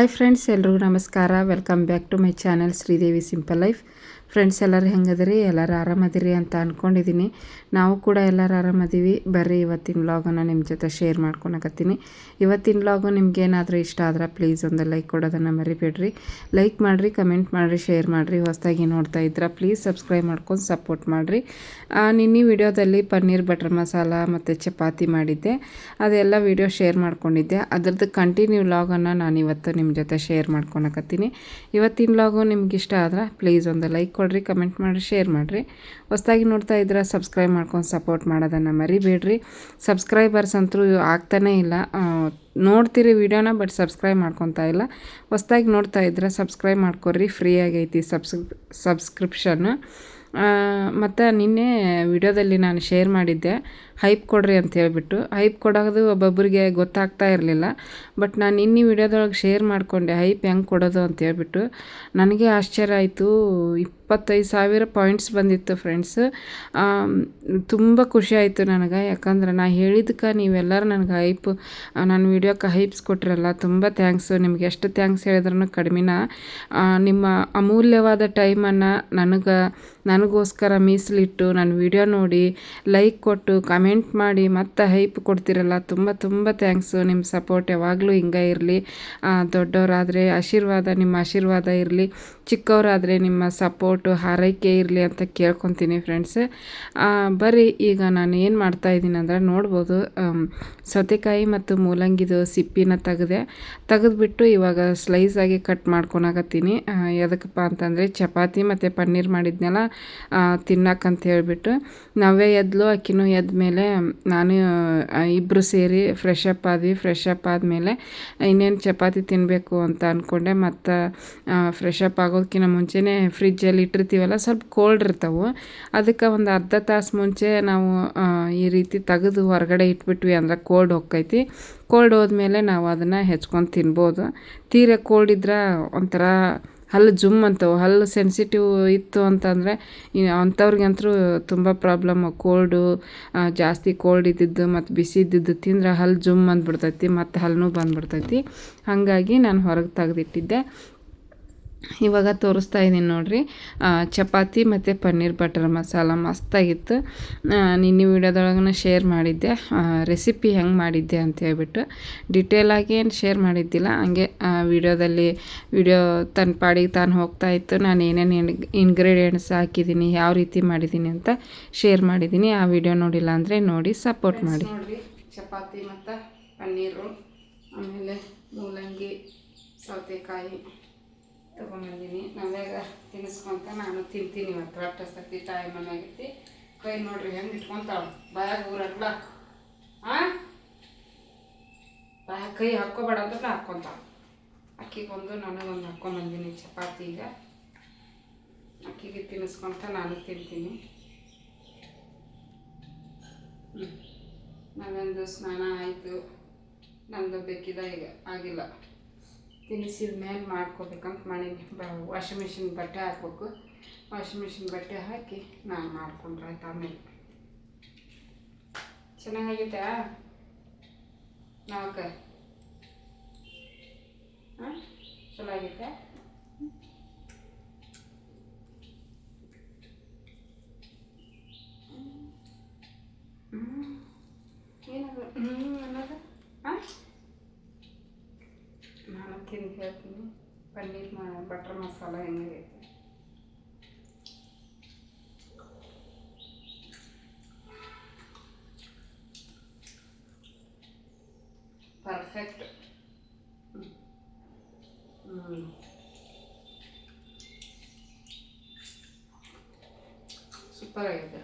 Hi friends, ಎಲ್ರಿಗೂ ನಮಸ್ಕಾರ. Welcome back to my channel Sridevi simple life. Friends, ಎಲ್ಲರೂ ಹೆಂಗದಿರಿ? ಎಲ್ಲರೂ ಆರಾಮದಿರಿ ಅಂತ ಅಂದ್ಕೊಂಡಿದ್ದೀನಿ. ನಾವು ಕೂಡ ಎಲ್ಲರೂ ಆರಾಮದೀವಿ. ಬರ್ರಿ ಇವತ್ತಿನ ವ್ಲಾಗನ್ನು ನಿಮ್ಮ ಜೊತೆ ಶೇರ್ ಮಾಡ್ಕೊಳಕತ್ತೀನಿ. ಇವತ್ತಿನ ವ್ಲಾಗು ನಿಮ್ಗೇನಾದರೂ ಇಷ್ಟ ಆದ್ರೆ ಪ್ಲೀಸ್ ಒಂದು ಲೈಕ್ ಕೊಡೋದನ್ನು ಮರಿಬೇಡ್ರಿ. ಲೈಕ್ ಮಾಡಿರಿ, ಕಮೆಂಟ್ ಮಾಡಿರಿ, ಶೇರ್ ಮಾಡಿರಿ. ಹೊಸದಾಗಿ ನೋಡ್ತಾ ಇದ್ರೆ ಪ್ಲೀಸ್ ಸಬ್ಸ್ಕ್ರೈಬ್ ಮಾಡ್ಕೊಂಡು ಸಪೋರ್ಟ್ ಮಾಡಿರಿ. ನಿನ್ನೆ ವಿಡಿಯೋದಲ್ಲಿ ಪನ್ನೀರ್ ಬಟರ್ ಮಸಾಲ ಮತ್ತು ಚಪಾತಿ ಮಾಡಿದ್ದೆ. ಅದೆಲ್ಲ ವಿಡಿಯೋ ಶೇರ್ ಮಾಡ್ಕೊಂಡಿದ್ದೆ. ಅದ್ರದ್ದು ಕಂಟಿನ್ಯೂ ವ್ಲಾಗನ್ನು ನಾನು ಇವತ್ತು ನಿಮ್ಮ ಜೊತೆ ಶೇರ್ ಮಾಡ್ಕೊಳಕತ್ತೀನಿ. ಇವತ್ತಿನ ವ್ಲಾಗು ನಿಮ್ಗೆ ಇಷ್ಟ ಆದ್ರೆ ಪ್ಲೀಸ್ ಒಂದು ಲೈಕ್ ಕೊಡ್ರಿ, ಕಮೆಂಟ್ ಮಾಡಿರಿ, ಶೇರ್ ಮಾಡಿರಿ. ಹೊಸದಾಗಿ ನೋಡ್ತಾ ಇದ್ರೆ ಸಬ್ಸ್ಕ್ರೈಬ್ ಮಾಡ್ಕೊಂಡು ಸಪೋರ್ಟ್ ಮಾಡೋದನ್ನು ಮರಿಬೇಡ್ರಿ. ಸಬ್ಸ್ಕ್ರೈಬರ್ಸ್ ಅಂತೂ ಆಗ್ತಾನೇ ಇಲ್ಲ. ನೋಡ್ತೀರಿ ವಿಡಿಯೋನ, ಬಟ್ ಸಬ್ಸ್ಕ್ರೈಬ್ ಮಾಡ್ಕೊತಾ ಇಲ್ಲ. ಹೊಸದಾಗಿ ನೋಡ್ತಾ ಇದ್ರೆ ಸಬ್ಸ್ಕ್ರೈಬ್ ಮಾಡ್ಕೊಡ್ರಿ, ಫ್ರೀ ಆಗೈತಿ ಸಬ್ಸ್ಕ್ರಿಪ್ಷನ್ನು. ಮತ್ತು ನಿನ್ನೆ ವಿಡಿಯೋದಲ್ಲಿ ನಾನು ಶೇರ್ ಮಾಡಿದ್ದೆ, ಹೈಪ್ ಕೊಡ್ರಿ ಅಂತ ಹೇಳ್ಬಿಟ್ಟು. ಹೈಪ್ ಕೊಡೋದು ಒಬ್ಬೊಬ್ಬರಿಗೆ ಗೊತ್ತಾಗ್ತಾ ಇರಲಿಲ್ಲ. ಬಟ್ ನಾನು ನಿನ್ನೆ ವಿಡಿಯೋದೊಳಗೆ ಶೇರ್ ಮಾಡಿಕೊಂಡೆ ಹೈಪ್ ಹೆಂಗೆ ಕೊಡೋದು ಅಂತ ಹೇಳ್ಬಿಟ್ಟು. ನನಗೆ ಆಶ್ಚರ್ಯ ಆಯಿತು. 25,000 ಪಾಯಿಂಟ್ಸ್ ಬಂದಿತ್ತು ಫ್ರೆಂಡ್ಸ್. ತುಂಬ ಖುಷಿ ಆಯಿತು ನನಗೆ. ಯಾಕಂದ್ರೆ ನಾನು ಹೇಳಿದ್ದಕ್ಕೆ ನೀವೆಲ್ಲರೂ ನನಗೆ ನನ್ನ ವಿಡಿಯೋಕ್ಕೆ ಹೈಪ್ಸ್ ಕೊಟ್ಟಿರಲ್ಲ. ತುಂಬ ಥ್ಯಾಂಕ್ಸು. ನಿಮ್ಗೆ ಎಷ್ಟು ಥ್ಯಾಂಕ್ಸ್ ಹೇಳಿದ್ರೂ ಕಡಿಮೆನ. ನಿಮ್ಮ ಅಮೂಲ್ಯವಾದ ಟೈಮನ್ನು ನನಗೋಸ್ಕರ ಮೀಸಲಿಟ್ಟು ನನ್ನ ವಿಡಿಯೋ ನೋಡಿ ಲೈಕ್ ಕೊಟ್ಟು ಕಮೆಂಟ್ ಮಾಡಿ ಮತ್ತು ಹೈಪ್ ಕೊಡ್ತಿರಲ್ಲ. ತುಂಬ ತುಂಬ ಥ್ಯಾಂಕ್ಸು. ನಿಮ್ಮ ಸಪೋರ್ಟ್ ಯಾವಾಗಲೂ ಹಿಂಗೆ ಇರಲಿ. ದೊಡ್ಡವರಾದರೆ ನಿಮ್ಮ ಆಶೀರ್ವಾದ ಇರಲಿ. ಚಿಕ್ಕವರಾದರೆ ನಿಮ್ಮ ಸಪೋರ್ಟು ಹಾರೈಕೆ ಇರಲಿ ಅಂತ ಕೇಳ್ಕೊತೀನಿ ಫ್ರೆಂಡ್ಸ್. ಬರ್ರಿ, ಈಗ ನಾನು ಏನು ಮಾಡ್ತಾಯಿದ್ದೀನಿ ಅಂದರೆ ನೋಡ್ಬೋದು, ಸೌತೆಕಾಯಿ ಮತ್ತು ಮೂಲಂಗಿದು ಸಿಪ್ಪಿನ ತೆಗೆದ್ಬಿಟ್ಟು ಇವಾಗ ಸ್ಲೈಸಾಗಿ ಕಟ್ ಮಾಡ್ಕೊಳಕತ್ತೀನಿ. ಎದಕ್ಕಪ್ಪ ಅಂತಂದರೆ ಚಪಾತಿ ಮತ್ತು ಪನ್ನೀರ್ ಮಾಡಿದ್ನೆಲ್ಲ ತಿನ್ನಕ್ಕಂತ ಹೇಳ್ಬಿಟ್ಟು. ನಾವೇ ಎದ್ಲು, ಆಕಿನೂ ಎದ್ದ ಮೇಲೆ ನಾನು ಇಬ್ಬರು ಸೇರಿ ಫ್ರೆಶ್ ಅಪ್ ಆದಮೇಲೆ ಇನ್ನೇನು ಚಪಾತಿ ತಿನ್ನಬೇಕು ಅಂತ ಅಂದ್ಕೊಂಡೆ. ಮತ್ತು ಫ್ರೆಶ್ ಅಪ್ ಆಗೋದಕ್ಕಿಂತ ಮುಂಚೆನೇ ಫ್ರಿಜ್ಜಲ್ಲಿ ಇಟ್ಟಿರ್ತೀವಲ್ಲ, ಸ್ವಲ್ಪ ಕೋಲ್ಡ್ ಇರ್ತಾವೆ. ಅದಕ್ಕೆ ಒಂದು ಅರ್ಧ ತಾಸು ಮುಂಚೆ ನಾವು ಈ ರೀತಿ ತೆಗೆದು ಹೊರಗಡೆ ಇಟ್ಬಿಟ್ವಿ ಅಂದ್ರೆ ಕೋಲ್ಡ್ ಹೋಗ್ತೈತಿ. ಕೋಲ್ಡ್ ಹೋದ್ಮೇಲೆ ನಾವು ಅದನ್ನು ಹೆಚ್ಕೊಂಡು ತಿನ್ಬೋದು. ತೀರಾ ಕೋಲ್ಡ್ ಇದ್ರೆ ಒಂಥರ ಹಲ್ಲು ಜುಮ್ ಅಂತವೆ. ಹಲ್ಲು ಸೆನ್ಸಿಟಿವ್ ಇತ್ತು ಅಂತಂದರೆ ಅಂಥವ್ರಿಗಂತೂ ತುಂಬ ಪ್ರಾಬ್ಲಮ್ಮು. ಜಾಸ್ತಿ ಕೋಲ್ಡ್ ಇದ್ದಿದ್ದು ಮತ್ತು ಬಿಸಿ ಇದ್ದಿದ್ದು ತಿಂದ್ರೆ ಹಲ್ಲು ಜುಮ್ ಅಂದ್ಬಿಡ್ತೈತಿ, ಮತ್ತು ಹಲ್ಲೂ ಬಂದುಬಿಡ್ತೈತಿ. ಹಾಗಾಗಿ ನಾನು ಹೊರಗೆ ತೆಗೆದಿಟ್ಟಿದ್ದೆ. ಇವಾಗ ತೋರಿಸ್ತಾ ಇದ್ದೀನಿ ನೋಡಿರಿ, ಚಪಾತಿ ಮತ್ತು ಪನ್ನೀರ್ ಬಟರ್ ಮಸಾಲ ಮಸ್ತಾಗಿತ್ತು. ನಿನ್ನೆ ವಿಡಿಯೋದೊಳಗೆ ಶೇರ್ ಮಾಡಿದ್ದೆ ರೆಸಿಪಿ ಹೆಂಗೆ ಮಾಡಿದ್ದೆ ಅಂತ ಹೇಳ್ಬಿಟ್ಟು. ಡಿಟೇಲಾಗಿ ಏನು ಶೇರ್ ಮಾಡಿದ್ದಿಲ್ಲ, ಹಂಗೆ ವಿಡಿಯೋ ತನ್ನ ಪಾಡಿಗೆ ತಾನು ಹೋಗ್ತಾಯಿತ್ತು. ನಾನು ಏನೇನು ಇಂಗ್ರೀಡಿಯೆಂಟ್ಸ್ ಹಾಕಿದ್ದೀನಿ, ಯಾವ ರೀತಿ ಮಾಡಿದ್ದೀನಿ ಅಂತ ಶೇರ್ ಮಾಡಿದ್ದೀನಿ. ಆ ವಿಡಿಯೋ ನೋಡಿಲ್ಲ ಅಂದರೆ ನೋಡಿ, ಸಪೋರ್ಟ್ ಮಾಡಿ. ನೋಡಿರಿ, ಚಪಾತಿ ಮತ್ತು ಪನ್ನೀರು, ಆಮೇಲೆ ಮೂಲಂಗಿ, ಸೌತೆಕಾಯಿ ತೊಗೊಂಬಂದೀನಿ. ನಾವ್ಯಾಗ ತಿನ್ನಿಸ್ಕೊಂತ ನಾನು ತಿಂತೀನಿ. ಇವತ್ತು ರೊಟ್ಟ ಸತಿ ತಾಯಿ ಮನೆಯಾಗೈತಿ. ಕೈ ನೋಡ್ರಿ ಹೆಂಗೆ ಇಟ್ಕೊತಾಳೆ, ಬಾಯಾಗ ಊರಲ್ಲ. ಬಾಯಾಗ ಕೈ ಹಾಕ್ಕೋಬೇಡ ಅಂತ ಹಾಕ್ಕೊತಾಳೆ. ಅಕ್ಕಿಗೊಂದು ನನಗೊಂದು ಹಾಕ್ಕೊಂಬಂದೀನಿ ಚಪಾತಿ. ಈಗ ಅಕ್ಕಿಗೆ ತಿನ್ನಿಸ್ಕೊಂತ ನಾನು ತಿಂತೀನಿ. ನಾನೊಂದು ಸ್ನಾನ ಆಯಿತು, ನಂದು ಬೇಕಿದ ಈಗ ಆಗಿಲ್ಲ. ತಿನ್ನಿಸಿದ ಮೇಲೆ ಮಾಡ್ಕೋಬೇಕಂತ ಮಾಡೀನಿ. ವಾಷಿಂಗ್ ಮಿಷಿನ್ ಬಟ್ಟೆ ಹಾಕ್ಬೇಕು. ವಾಷಿಂಗ್ ಮಿಷಿನ್ ಬಟ್ಟೆ ಹಾಕಿ ನಾನು ಮಾಡ್ಕೊಂಡ್ರೆ ಆಯ್ತು. ಆಮೇಲೆ ಚೆನ್ನಾಗೈತೆ ನಾವಕ್ಕ. ಚಲೋ ಆಗೈತೆ. ಏನದು ಅನ್ನೋದು ನಾನು ತಿಂದು ಹೇಳ್ತೀನಿ. ಪನ್ನೀರ್ ಬಟರ್ ಮಸಾಲ ಹೆಂಗೈತೆ. ಪರ್ಫೆಕ್ಟ್. ಸೂಪರ್ ಆಗೈತೆ.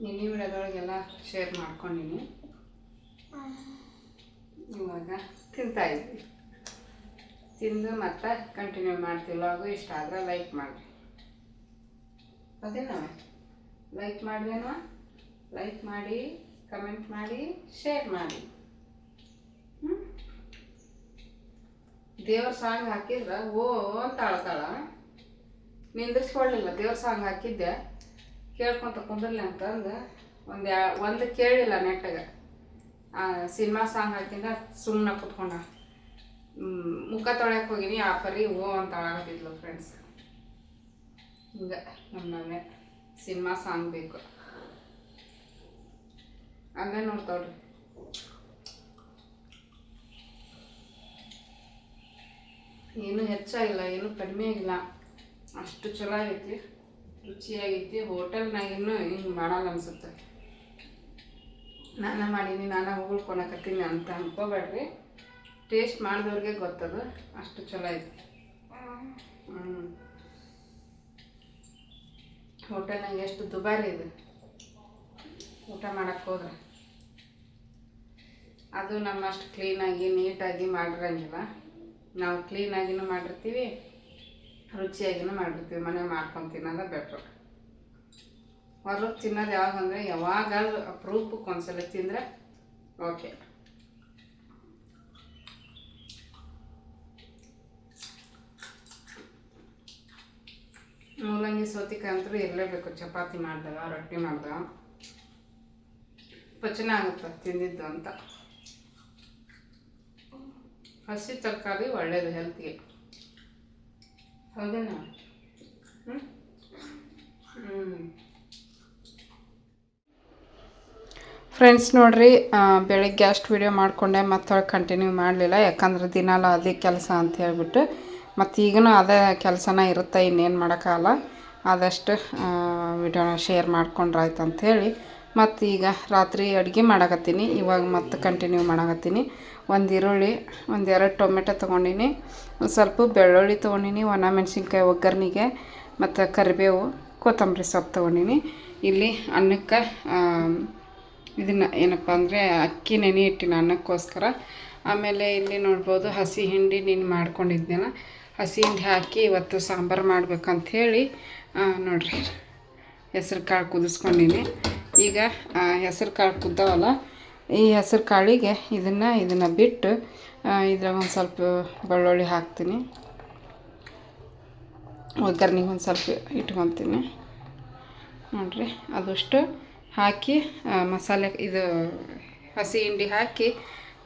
ನಿನ್ನೆ ವಿಡಿಯೋದೊಳಗೆಲ್ಲ ಶೇರ್ ಮಾಡ್ಕೊಂಡಿನಿ. ಇವಾಗ ತಿಂತಾಯಿದ್ವಿ. ತಿಂದು ಮತ್ತೆ ಕಂಟಿನ್ಯೂ ಮಾಡ್ತೀವಿ. ಲಾಗು ಇಷ್ಟ ಆದರೆ ಲೈಕ್ ಮಾಡಿರಿ. ಅದೇನವ ಲೈಕ್ ಮಾಡಿದೇನೋ, ಲೈಕ್ ಮಾಡಿ, ಕಮೆಂಟ್ ಮಾಡಿ, ಶೇರ್ ಮಾಡಿ. ದೇವ್ರ ಸಾಂಗ್ ಹಾಕಿದ್ರೆ ಓ ಅಂತ ಅಳ್ತಾಳ. ನಿಂದಿರ್ಸ್ಕೊಳ್ಳಿಲ್ಲ. ದೇವ್ರ ಸಾಂಗ್ ಹಾಕಿದ್ದೆ, ಕೇಳ್ಕೊತ ಕುಂದ್ರಲಿ ಅಂತಂದು ಒಂದು ಕೇಳಿಲ್ಲ ನೆಟ್ಟಾಗ ಸಿನಿಮಾ ಸಾಂಗ್ ಹಾಕಿಂದ ಸುಮ್ಮನೆ ಕುತ್ಕೊಂಡ ಮುಖ ತೊಳ್ಯಕ್ಕೆ ಹೋಗಿನಿ ಆ ಪರಿ ಓ ಅಂತ ಆಗತ್ತಿದ್ಲು ಫ್ರೆಂಡ್ಸ್. ಹಿಂಗೆ ನಮ್ಮನೆ ಸಿನಿಮಾ ಸಾಂಗ್ ಬೇಕು ಹಂಗೆ ನೋಡ್ತಾವ್ರಿ. ಏನೂ ಹೆಚ್ಚಾಗಿಲ್ಲ, ಏನೂ ಕಡಿಮೆ ಆಗಿಲ್ಲ, ಅಷ್ಟು ಚಲೋ ಆಗೈತಿ, ರುಚಿಯಾಗೈತಿ. ಹೋಟೆಲ್ನಾಗಿನ್ನೂ ಹಿಂಗೆ ಮಾಡಲ್ಲ ಅನ್ಸುತ್ತೆ. ನಾನು ಮಾಡೀನಿ, ನಾನು ಹೊಗಳ್ಕೊಳಕತ್ತೀನಿ ಅಂತ ಅನ್ಕೋಬೇಡ್ರಿ. ಟೇಸ್ಟ್ ಮಾಡಿದವ್ರಿಗೆ ಗೊತ್ತದು, ಅಷ್ಟು ಚಲೋ ಐತಿ. ಹೋಟೆಲ್ನಾಗ ಎಷ್ಟು ದುಬಾರಿ ಇದೆ ಊಟ ಮಾಡಕ್ಕೆ ಹೋದ್ರೆ. ಅದು ನಮ್ಮಷ್ಟು ಕ್ಲೀನಾಗಿ ನೀಟಾಗಿ ಮಾಡಿರಂಗಿಲ್ಲ. ನಾವು ಕ್ಲೀನಾಗಿನೂ ಮಾಡಿರ್ತೀವಿ, ರುಚಿಯಾಗಿನೂ ಮಾಡಿರ್ತೀವಿ. ಮನೆ ಮಾಡ್ಕೊಂಡು ತಿನ್ನೋದು ಬೆಟ್ರು. ಹೊರಗೆ ತಿನ್ನೋದು ಯಾವಾಗ ಅಂದರೆ ಯಾವಾಗಾದ್ರೂ ಅಪರೂಪಕ್ಕೆ ಒಂದ್ಸಲ ತಿಂದರೆ ಓಕೆ. ಮೂಲಂಗಿ ಸೌತೆಕಾಯಿ ಅಂತೂ ಇರಲೇಬೇಕು. ಚಪಾತಿ ಮಾಡಿದಾಗ, ರೊಟ್ಟಿ ಮಾಡಿದಾಗ ಪಚನ ಆಗುತ್ತೆ ತಿಂದಿದ್ದು ಅಂತ. ಹಸಿ ತರಕಾರಿ ಒಳ್ಳೇದು ಹೆಲ್ತ್ಗೆ, ಹೌದೇನಾ? ಫ್ರೆಂಡ್ಸ್ ನೋಡ್ರಿ, ಬೆಳಗ್ಗೆ ಅಷ್ಟು ವಿಡಿಯೋ ಮಾಡಿಕೊಂಡೆ, ಮತ್ತೆ ಕಂಟಿನ್ಯೂ ಮಾಡಲಿಲ್ಲ. ಯಾಕಂದ್ರೆ ದಿನಾಲ ಅದೇ ಕೆಲಸ ಅಂತ ಹೇಳ್ಬಿಟ್ಟು, ಮತ್ತು ಈಗಲೂ ಅದೇ ಕೆಲಸನ ಇರುತ್ತೆ, ಇನ್ನೇನು ಮಾಡೋಕ್ಕಾಗಲ್ಲ. ಆದಷ್ಟು ವಿಡಿಯೋನ ಶೇರ್ ಮಾಡ್ಕೊಂಡ್ರಾಯ್ತು ಅಂಥೇಳಿ ಮತ್ತು ಈಗ ರಾತ್ರಿ ಅಡುಗೆ ಮಾಡಕತ್ತೀನಿ. ಇವಾಗ ಮತ್ತೆ ಕಂಟಿನ್ಯೂ ಮಾಡಕತ್ತೀನಿ. ಒಂದು ಈರುಳ್ಳಿ, ಒಂದೆರಡು ಟೊಮೆಟೊ ತೊಗೊಂಡಿನಿ, ಒಂದು ಸ್ವಲ್ಪ ಬೆಳ್ಳುಳ್ಳಿ ತೊಗೊಂಡಿನಿ, ಒಣ ಮೆಣಸಿನ್ಕಾಯಿ ಒಗ್ಗರಣೆಗೆ, ಮತ್ತು ಕರಿಬೇವು, ಕೊತ್ತಂಬರಿ ಸೊಪ್ಪು ತೊಗೊಂಡಿನಿ. ಇಲ್ಲಿ ಅನ್ನಕ್ಕೆ ಇದನ್ನು ಏನಪ್ಪ ಅಂದರೆ ಅಕ್ಕಿ ನೆನೆ ಇಟ್ಟಿನ ಅನ್ನಕ್ಕೋಸ್ಕರ. ಆಮೇಲೆ ಇಲ್ಲಿ ನೋಡ್ಬೋದು ಹಸಿ ಹಿಂಡಿ ನೀನು ಮಾಡ್ಕೊಂಡಿದ್ನಲ್ಲ, ಹಸಿ ಹಿಂಡಿ ಹಾಕಿ ಇವತ್ತು ಸಾಂಬಾರು ಮಾಡ್ಬೇಕಂಥೇಳಿ ನೋಡಿರಿ ಹೆಸ್ರು ಕಾಳು ಕುದಿಸ್ಕೊಂಡಿನಿ. ಈಗ ಹೆಸ್ರು ಕಾಳು ಕುದ್ದಾವಲ್ಲ, ಈ ಹೆಸ್ರು ಕಾಳಿಗೆ ಇದನ್ನು ಬಿಟ್ಟು ಇದ್ರಾಗ ಒಂದು ಸ್ವಲ್ಪ ಬೆಳ್ಳುಳ್ಳಿ ಹಾಕ್ತೀನಿ, ಒಗ್ಗರಣೆಗೆ ಒಂದು ಸ್ವಲ್ಪ ಇಟ್ಕೊತೀನಿ ನೋಡಿರಿ. ಅದಷ್ಟು ಹಾಕಿ ಮಸಾಲೆ ಇದು ಹಸಿ ಹಿಂಡಿ ಹಾಕಿ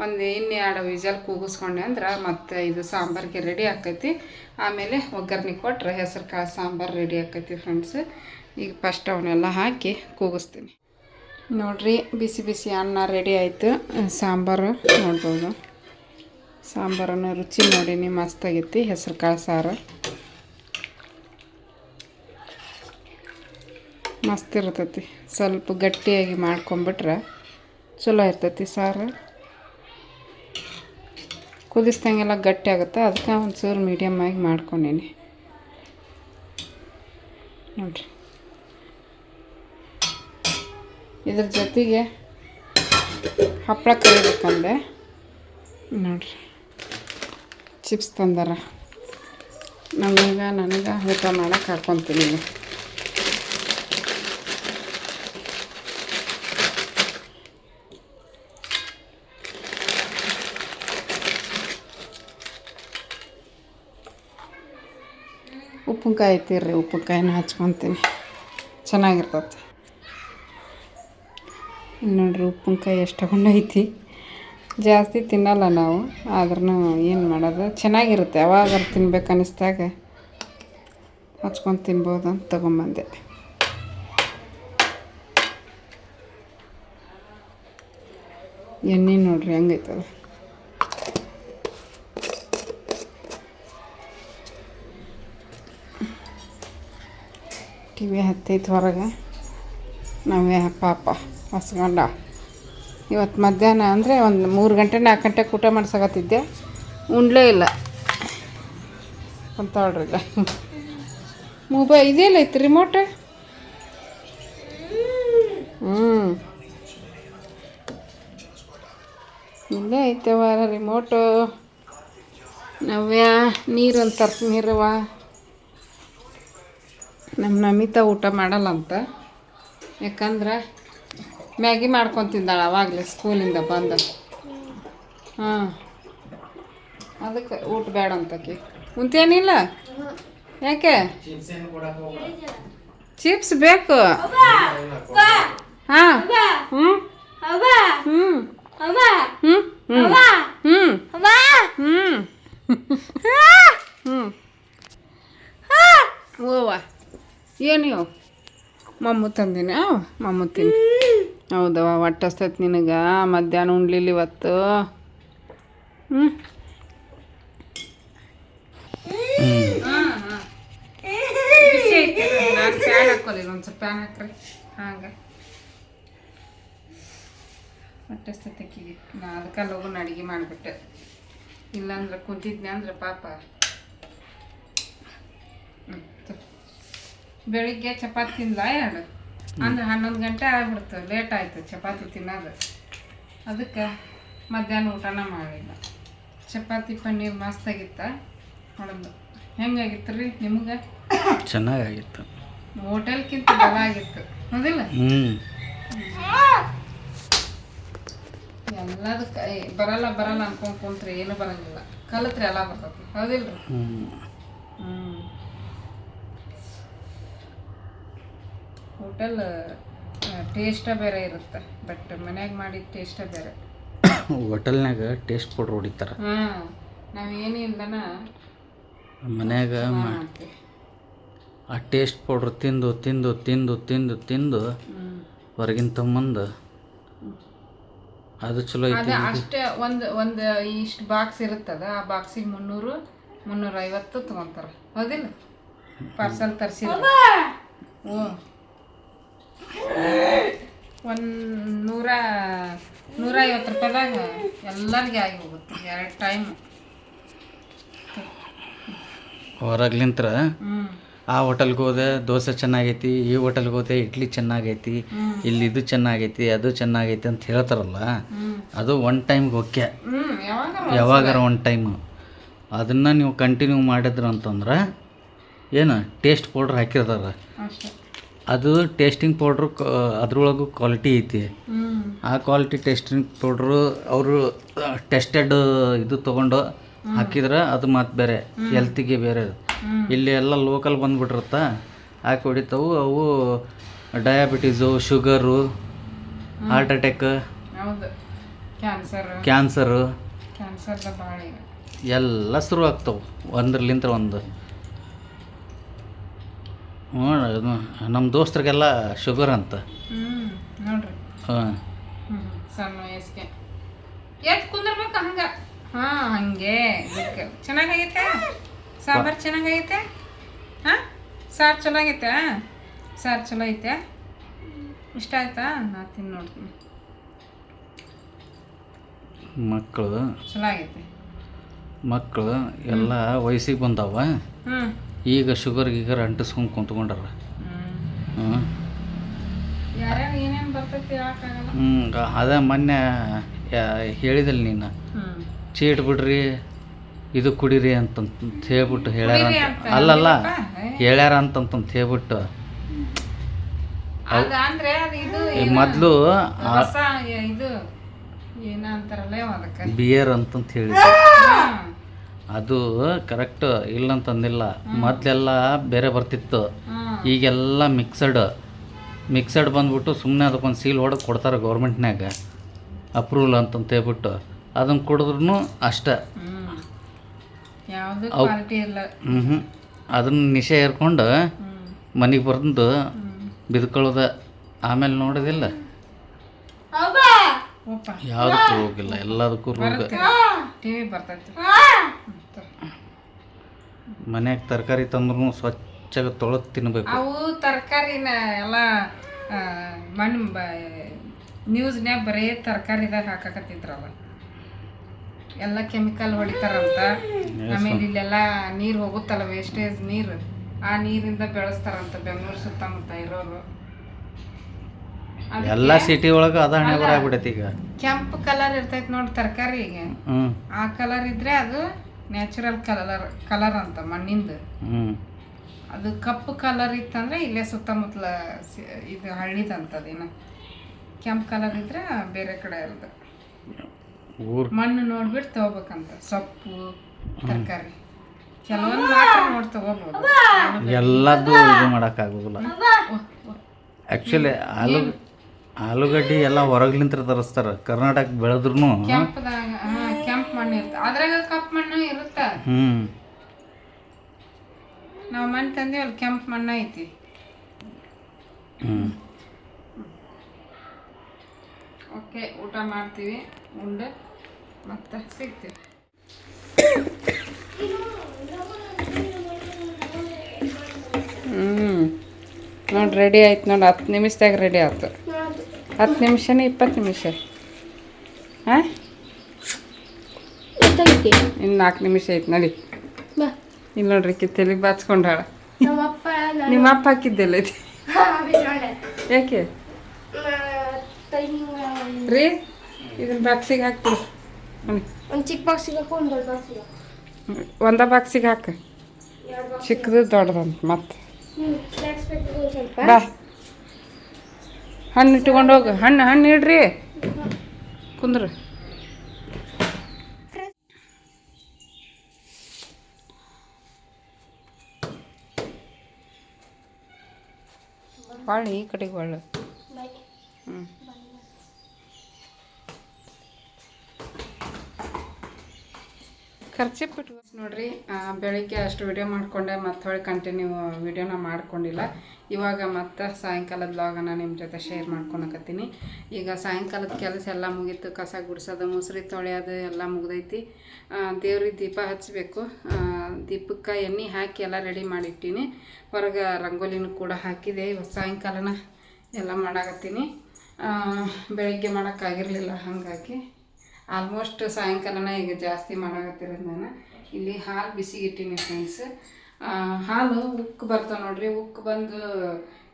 ಒಂದು ಇನ್ನೂ 2 ವಿಜಲ್ ಕೂಗಿಸ್ಕೊಂಡೆ ಅಂದ್ರೆ ಮತ್ತು ಇದು ಸಾಂಬಾರಿಗೆ ರೆಡಿ ಆಕೈತಿ. ಆಮೇಲೆ ಒಗ್ಗರಣೆ ಕೊಟ್ಟರೆ ಹೆಸ್ರು ಕಾಳು ಸಾಂಬಾರು ರೆಡಿ ಆಕೈತಿ ಫ್ರೆಂಡ್ಸ್. ಈಗ ಫಸ್ಟ್ ಅವನ್ನೆಲ್ಲ ಹಾಕಿ ಕೂಗಿಸ್ತೀನಿ ನೋಡಿರಿ. ಬಿಸಿ ಬಿಸಿ ಅನ್ನ ರೆಡಿ ಆಯಿತು. ಸಾಂಬಾರು ನೋಡ್ಬೋದು, ಸಾಂಬಾರನ್ನು ರುಚಿ ನೋಡೀನಿ, ಮಸ್ತಾಗೈತಿ. ಹೆಸ್ರು ಕಾಳು ಸಾರು ಮಸ್ತ್ ಇರ್ತೈತಿ. ಸ್ವಲ್ಪ ಗಟ್ಟಿಯಾಗಿ ಮಾಡ್ಕೊಂಬಿಟ್ರೆ ಚಲೋ ಇರ್ತೈತಿ ಸಾರು. ಕುದಿಸ್ದಂಗೆಲ್ಲ ಗಟ್ಟಿ ಆಗುತ್ತೆ, ಅದಕ್ಕೆ ಒಂದು ಚೂರು ಮೀಡಿಯಮ್ ಆಗಿ ಮಾಡ್ಕೊಂಡೀನಿ ನೋಡಿರಿ. ಇದ್ರ ಜೊತೆಗೆ ಹಪ್ಪಳ ಕರಿಬೇಕಂದ್ರೆ ನೋಡಿರಿ, ಚಿಪ್ಸ್ ತಂದಾರ. ನನಗೆ ಊಟ ಮಾಡೋಕೆ ಹಾಕ್ಕೊತೀನಿ. ಉಪ್ಪಿನಕಾಯಿ ಐತಿರ್ರಿ, ಉಪ್ಪಿನಕಾಯಿನ ಹಚ್ಕೊತೀನಿ, ಚೆನ್ನಾಗಿರ್ತೈತಿ. ನೋಡಿರಿ ಉಪ್ಪಿನಕಾಯಿ ಎಷ್ಟು ತಗೊಂಡೈತಿ. ಜಾಸ್ತಿ ತಿನ್ನಲ್ಲ ನಾವು, ಆದ್ರೂ ಏನು ಮಾಡೋದು, ಚೆನ್ನಾಗಿರುತ್ತೆ. ಯಾವಾಗ ತಿನ್ಬೇಕು ಅನ್ನಿಸ್ದಾಗ ಹಚ್ಕೊಂಡು ತಿನ್ಬೋದು ಅಂತ ತೊಗೊಂಬಂದೆ. ಎಣ್ಣೆ ನೋಡಿರಿ ಹೆಂಗೈತದ. ಟಿವಿ ಹತ್ತೈತೆ ಹೊರಗೆ, ನಾವೇ ಪಾಪ ಹಸ್ಕೊಂಡ. ಇವತ್ತು ಮಧ್ಯಾಹ್ನ ಅಂದರೆ ಒಂದು 3 ಗಂಟೆ 4 ಗಂಟೆಗೆ ಊಟ ಮಾಡ್ಸಕತ್ತಿದ್ದೆ, ಉಣ್ಲೇ ಇಲ್ಲ ಅಂತಾಳ್ರಿಲ್ಲ. ಮೊಬೈಲ್ ಇದೆಯಲ್ಲ ಐತಿ ರಿಮೋಟ್. ಇಲ್ಲೇ ಐತೆವ ರಿಮೋಟು. ನವ್ಯ ನೀರು ಅಂತ ನೀರವ. ನಮ್ಮ ನಮಿತಾ ಊಟ ಮಾಡಲ್ಲ ಅಂತ, ಯಾಕಂದ್ರೆ ಮ್ಯಾಗಿ ಮಾಡ್ಕೊಂಡು ತಿಂದಾಳ ಅವಾಗಲೇ ಸ್ಕೂಲಿಂದ ಬಂದ. ಅದಕ್ಕೆ ಊಟ ಬೇಡ ಅಂತಕಿ. ಉಂತೇನಿಲ್ಲ ಯಾಕೆ? ಚಿಪ್ಸ್ ಬೇಕು. ಹಾಂ ಹ್ಞೂ ಹ್ಞೂ ಹ್ಞೂ ಓವ ಏನು ಇವು ಮಮ್ಮು ತಂದಿನ ಮಮ್ಮು ತಿನ್ನು ಹೌದವ ಹೊಟ್ಟೆ ಹಸ್ತೈತೆ ನಿನಗೆ ಮಧ್ಯಾಹ್ನ ಉಣ್ಲಿಲ್ಲ ಇವತ್ತು ಹ್ಞೂ ಬಿಸಿ ಐತೆ ನಾನು ಫ್ಯಾನ್ ಹಾಕೋದಿಲ್ಲ ಒಂದು ಸ್ವಲ್ಪ ಫ್ಯಾನ್ ಹಾಕ್ರಿ ಹಾಗೆ ಹೊಟ್ಟೆ ಹಸ್ತೈತಿಗೆ ನಾ ಅದಕ್ಕೆ ಲಗೂನ ಅಡುಗೆ ಮಾಡಿಬಿಟ್ಟೆ ಇಲ್ಲಾಂದ್ರೆ ಕುಂತಿದ್ನೆ ಅಂದ್ರೆ ಪಾಪ ಬೆಳಿಗ್ಗೆ ಚಪಾತಿ ತಿಂದ ಎರಡು ಅಂದ್ರೆ 11 ಗಂಟೆ ಆಗ್ಬಿಡ್ತು ಲೇಟ್ ಆಯಿತು ಚಪಾತಿ ತಿನ್ನೋದು ಅದಕ್ಕೆ ಮಧ್ಯಾಹ್ನ ಊಟನ ಮಾಡಲಿಲ್ಲ ಚಪಾತಿ ಪನ್ನೀರ್ ಮಸ್ತಾಗಿತ್ತ ಹೊಡೆದು ಹೆಂಗಾಗಿತ್ತು ರೀ ನಿಮ್ಗೆ ಚೆನ್ನಾಗಿತ್ತು ಹೋಟೆಲ್ಗಿಂತ ಬಲ ಆಗಿತ್ತು ಹೌದಿಲ್ಲ ಎಲ್ಲದಕ್ಕೆ ಬರಲ್ಲ ಬರಲ್ಲ ಅನ್ಕೊಂಡ್ ಕುಂತ್ರಿ ಏನು ಬರಂಗಿಲ್ಲ ಕಲಿತ್ರಿ ಎಲ್ಲ ಬರ್ತೈತಿ ಹೌದಿಲ್ರಿ ಹೋಟೆಲ್ ಟೇಸ್ಟ ಬೇರೆ ಇರುತ್ತೆ ಬಟ್ ಮನ್ಯಾಗ ಮಾಡಿದ ಟೇಸ್ಟ ಬೇರೆ ಹೋಟೆಲ್ನಾಗ ಟೇಸ್ಟ್ ಪೌಡ್ರ್ ಹೊಡಿತಾರೆ ನಾವು ಏನಿಲ್ಲದನ ಮನ್ಯಾಗ ಆ ಟೇಸ್ಟ್ ಪೌಡ್ರ್ ತಿಂದು ತಿಂದು ತಿಂದು ತಿಂದು ತಿಂದು ಹೊರಗಿನ ತಮ್ಮಂದು ಅದು ಚಲೋ ಐತಿ ಅದು ಅಷ್ಟೇ ಒಂದು ಇಷ್ಟು ಬಾಕ್ಸ್ ಇರುತ್ತದ ಆ ಬಾಕ್ಸಿಗೆ 300-350 ತೊಗೊತಾರೆ ಹೌದಿಲ್ಲ ಪಾರ್ಸಲ್ ತರಿಸಿದ್ರೆ ಹ್ಞೂ 150 ರೂಪಾಯಿದಾಗ ಎಲ್ಲರಿಗೆ ಆಗಿ ಹೋಗುತ್ತೆ 2 ಟೈಮ್ ಹೊರಗ್ಲಿಂತ್ರ ಆ ಹೋಟೆಲ್ಗೆ ಹೋದೆ ದೋಸೆ ಚೆನ್ನಾಗೈತಿ ಈ ಹೋಟೆಲ್ಗೆ ಹೋದೆ ಇಡ್ಲಿ ಚೆನ್ನಾಗೈತಿ ಇಲ್ಲಿ ಇದು ಚೆನ್ನಾಗೈತಿ ಅದು ಚೆನ್ನಾಗೈತಿ ಅಂತ ಹೇಳ್ತಾರಲ್ಲ ಅದು ಒನ್ ಟೈಮ್ಗೆ ಓಕೆ ಯಾವಾಗಾರ ಒನ್ ಟೈಮು ಅದನ್ನು ನೀವು ಕಂಟಿನ್ಯೂ ಮಾಡಿದ್ರ ಅಂತಂದ್ರೆ ಏನು ಟೇಸ್ಟ್ ಪೌಡ್ರ್ ಹಾಕಿರ್ತಾರ ಅದು ಟೇಸ್ಟಿಂಗ್ ಪೌಡ್ರು ಅದ್ರೊಳಗೂ ಕ್ವಾಲಿಟಿ ಐತಿ ಆ ಕ್ವಾಲಿಟಿ ಟೇಸ್ಟಿಂಗ್ ಪೌಡ್ರು ಅವರು ಟೆಸ್ಟೆಡ್ ಇದು ತೊಗೊಂಡು ಹಾಕಿದ್ರೆ ಅದು ಮತ್ತು ಬೇರೆ ಹೆಲ್ತಿಗೆ ಬೇರೆ ಇಲ್ಲಿ ಎಲ್ಲ ಲೋಕಲ್ ಬಂದುಬಿಟ್ಟಿರುತ್ತಾ ಹಾಕಿ ಹೊಡಿತಾವು ಅವು diabetes sugar heart attack cancer ಎಲ್ಲ ಶುರು ಆಗ್ತಾವೆ ಒಂದ್ರಲಿಂತ್ರ ಒಂದು ನಮ್ಮ ದೋಸ್ತರಿಗೆಲ್ಲ ಶುಗರ್ ಅಂತ ನೋಡ್ರಿ ಹಾಂ ಸಣ್ಣ ವಯಸ್ಸಿಗೆ ಎದ್ದು ಕುಂದಿರ್ಬೇಕು ಹಂಗೆ ಹಾಂ ಹಾಗೆ ಚೆನ್ನಾಗೈತೆ ಸಾಂಬಾರು ಚೆನ್ನಾಗೈತೆ ಹಾಂ ಸಾರು ಚಲೋ ಆಗೈತೆ ಸಾರು ಚಲೋ ಐತೆ ಇಷ್ಟ ಆಯ್ತಾ ನಾ ತಿಂದು ನೋಡ್ತೀನಿ ಮಕ್ಕಳು ಚಲೋ ಆಗೈತೆ ಮಕ್ಕಳು ಎಲ್ಲ ವಯಸ್ಸಿಗೆ ಬಂದಾವ ಈಗ ಶುಗರ್ ಗೀಗರ್ ಅಂಟಿಸ್ಕೊಂಡು ಕುಂತ್ಕೊಂಡಾರ ಯಾರ್ಯಾರು ಏನೇನು ಬರ್ತೈತಿ ಹೇಳಕ್ಕಾಗಲ್ಲ ಅದ ಮೊನ್ನೆ ಹೇಳಿದಲ್ಲ ನೀನು ಚೀಟ್ ಬಿಡ್ರಿ ಇದು ಕುಡೀರಿ ಅಂತಂತ ಹೇಳ್ಬಿಟ್ಟು ಹೇಳ್ಯಾರ ಅಲ್ಲಲ್ಲ ಹೇಳ್ಯಾರ ಅಂತಂತ ಹೇಳ್ಬಿಟ್ಟು ಮೊದಲು ಇದು ಏನಂತಾರಲ್ಲ ಬಿಯರ್ ಅಂತಂತ ಹೇಳಿದ್ರು ಅದು ಕರೆಕ್ಟ್ ಇಲ್ಲಂತಂದಿಲ್ಲ ಮೊದಲೆಲ್ಲ ಬೇರೆ ಬರ್ತಿತ್ತು ಈಗೆಲ್ಲ ಮಿಕ್ಸಡ್ ಬಂದ್ಬಿಟ್ಟು ಸುಮ್ಮನೆ ಅದಕ್ಕೊಂದು ಸೀಲ್ ಹೊಡೆದು ಕೊಡ್ತಾರೆ ಗೌರ್ಮೆಂಟ್ನಾಗ ಅಪ್ರೂವಲ್ ಅಂತಂತ ಹೇಳ್ಬಿಟ್ಟು ಅದನ್ನು ಕುಡಿದ್ರೂ ಅಷ್ಟೇ ಅದನ್ನ ನಿಶೆ ಏರ್ಕೊಂಡು ಮನೆಗೆ ಬಂದು ಬಿದ್ಕೊಳ್ಳೋದ ಆಮೇಲೆ ನೋಡೋದಿಲ್ಲ ಯಾವುದಕ್ಕೂ ಹೋಗಿಲ್ಲ ಎಲ್ಲದಕ್ಕೂ ರೋಗ ಮನ್ಯಾಗ ತರಕಾರಿ ತಂದ್ರೂ ಸ್ವಚ್ಛಗೆ ತೊಳೆದು ತಿನ್ಬೇಕು ಅವು ತರಕಾರಿನ ಎಲ್ಲ ನ್ಯೂಸ್ನ್ಯಾಗ ಬರೀ ತರಕಾರಿದಾಗ ಹಾಕಕತ್ತಿದ್ರಲ್ಲ ಎಲ್ಲ ಕೆಮಿಕಲ್ ಹೊಡಿತಾರಂತ ಆಮೇಲೆ ಇಲ್ಲೆಲ್ಲ ನೀರು ಹೋಗುತ್ತಲ್ಲ ವೇಸ್ಟೇಜ್ ನೀರು ಆ ನೀರಿಂದ ಬೆಳೆಸ್ತಾರಂತ ಬೆಂಗಳೂರು ಸುತ್ತಮುತ್ತ ಇರೋರು ಎಲ್ಲ ಸಿಟಿ ಒಳಗೆ ಅದ ಹಣೆ ಬರಾಗ್ಬಿಡೈತಿ ಈಗ ಕೆಂಪು ಕಲರ್ ಇರ್ತೈತಿ ನೋಡಿ ತರಕಾರಿಗೆ ಆ ಕಲರ್ ಇದ್ರೆ ಅದು ನ್ಯಾಚುರಲ್ ಕಲರ್ ಅಂತ ಮಣ್ಣಿಂದು ಅದು ಕಪ್ಪು ಕಲರ್ ಇತ್ತಂದ್ರೆ ಇಲ್ಲೇ ಸುತ್ತಮುತ್ತಲ ಇದು ಹಳ್ಳಿದಂತದೇನು ಕೆಂಪು ಕಲರ್ ಇದ್ರೆ ಬೇರೆ ಕಡೆ ಇರೋದು ಮಣ್ಣು ನೋಡ್ಬಿಟ್ಟು ತಗೋಬೇಕಂತ ಸೊಪ್ಪು ತರಕಾರಿ ಕೆಲವೊಂದು ಮಾತ್ರ ನೋಡಿ ತಗೋಬಹುದು ಎಲ್ಲದೂ ಇದು ಮಾಡೋಕ್ಕಾಗೋದಿಲ್ಲ ಆ್ಯಕ್ಚುಲಿ ಆಲೂಗಡ್ಡೆ ಎಲ್ಲ ಹೊರಗ್ಲಿಂತ್ರ ತರಿಸ್ತಾರ. ಕರ್ನಾಟಕ ಬೆಳೆದ್ರು ಕೆಂಪದಾಗ ಕೆಂಪು ಮಣ್ಣು ಇರುತ್ತೆ, ಅದ್ರಾಗ ಕಪ್ಪು ಮಣ್ಣು ಇರುತ್ತೆ. ನಾವು ಮಣ್ಣು ತಂದೀವಿ, ಅಲ್ಲಿ ಕೆಂಪು ಮಣ್ಣು ಐತಿ. ಓಕೆ, ಊಟ ಮಾಡ್ತೀವಿ, ಉಂಡು ಮತ್ತೆ ಸಿಗ್ತೀವಿ. ನೋಡಿ ರೆಡಿ ಆಯ್ತು ನೋಡಿ. 10 ನಿಮಿಷದಾಗ ರೆಡಿ ಆಯ್ತು. 10 ನಿಮಿಷನೇ 20 ನಿಮಿಷ. ಹಾಂ, ಇನ್ನು 4 ನಿಮಿಷ ಐತೆ ನೋಡಿ. ಇಲ್ಲಿ ನೋಡ್ರಿ ಕಿತ್ತಲಿಗೆ ಬಾಚ್ಕೊಂಡಾಳ. ನಿಮ್ಮ ಅಪ್ಪ ಹಾಕಿದ್ದೆಲ್ಲ ಐತಿ. ಯಾಕೆ ರೀ? ಇದನ್ನ ಬಾಕ್ಸಿಗೆ ಹಾಕ್ಬಿಡು. ಒಂದು ಚಿಕ್ಕ ಬಾಕ್ಸಿಗೆ ಹಾಕು, ಒಂದು ದೊಡ್ಡ ಬಾಕ್ಸಿಗೆ. ಒಂದ ಬಾಕ್ಸಿಗೆ ಹಾಕ, ಚಿಕ್ಕದು ದೊಡ್ಡದಂತ. ಮತ್ತೆ ಬಾ, ಹಣ್ಣು ಇಟ್ಕೊಂಡು ಹೋಗು. ಹಣ್ಣು ಇಡ್ರಿ, ಕುಂದ್ರು. ಹೊಳ್ಳಿ ಈ ಕಡೆಗೆ ಹೊಳ್ಳು. ಖರ್ಚು ಬಿಟ್ಟು ನೋಡ್ರಿ. ಬೆಳಿಗ್ಗೆ ಅಷ್ಟು ವಿಡಿಯೋ ಮಾಡಿಕೊಂಡೆ, ಮತ್ತೆ ಹೊಳ್ಳಿ ಕಂಟಿನ್ಯೂ ವಿಡಿಯೋನ ಮಾಡ್ಕೊಂಡಿಲ್ಲ. ಇವಾಗ ಮತ್ತೆ ಸಾಯಂಕಾಲದ ವ್ಲಾಗನ್ನ ನಿಮ್ಮ ಜೊತೆ ಶೇರ್ ಮಾಡ್ಕೊಳಕತ್ತೀನಿ. ಈಗ ಸಾಯಂಕಾಲದ ಕೆಲಸ ಎಲ್ಲ ಮುಗೀತು. ಕಸ ಗುಡಿಸೋದು, ಮುಸ್ರಿ ತೊಳೆಯೋದು ಎಲ್ಲ ಮುಗ್ದೈತಿ. ದೇವ್ರಿಗೆ ದೀಪ ಹಚ್ಚಬೇಕು. ದೀಪಕ್ಕೆ ಎಣ್ಣೆ ಹಾಕಿ ಎಲ್ಲ ರೆಡಿ ಮಾಡಿಟ್ಟಿನಿ. ಹೊರಗೆ ರಂಗೋಲಿನೂ ಕೂಡ ಹಾಕಿದೆ. ಇವತ್ತು ಸಾಯಂಕಾಲನ ಎಲ್ಲ ಮಾಡಾಕತ್ತೀನಿ. ಬೆಳಿಗ್ಗೆ ಮಾಡೋಕ್ಕಾಗಿರಲಿಲ್ಲ, ಹಾಗಾಗಿ ಆಲ್ಮೋಸ್ಟ್ ಸಾಯಂಕಾಲನ ಈಗ ಜಾಸ್ತಿ ಮಾಡಾಕತ್ತಿರೋದು ನಾನು. ಇಲ್ಲಿ ಹಾಲು ಬಿಸಿಗಿಟ್ಟಿನಿ ಫ್ರೆಂಡ್ಸ್. ಹಾಲು ಉಕ್ಕು ಬರ್ತಾವೆ ನೋಡ್ರಿ. ಉಕ್ಕು ಬಂದು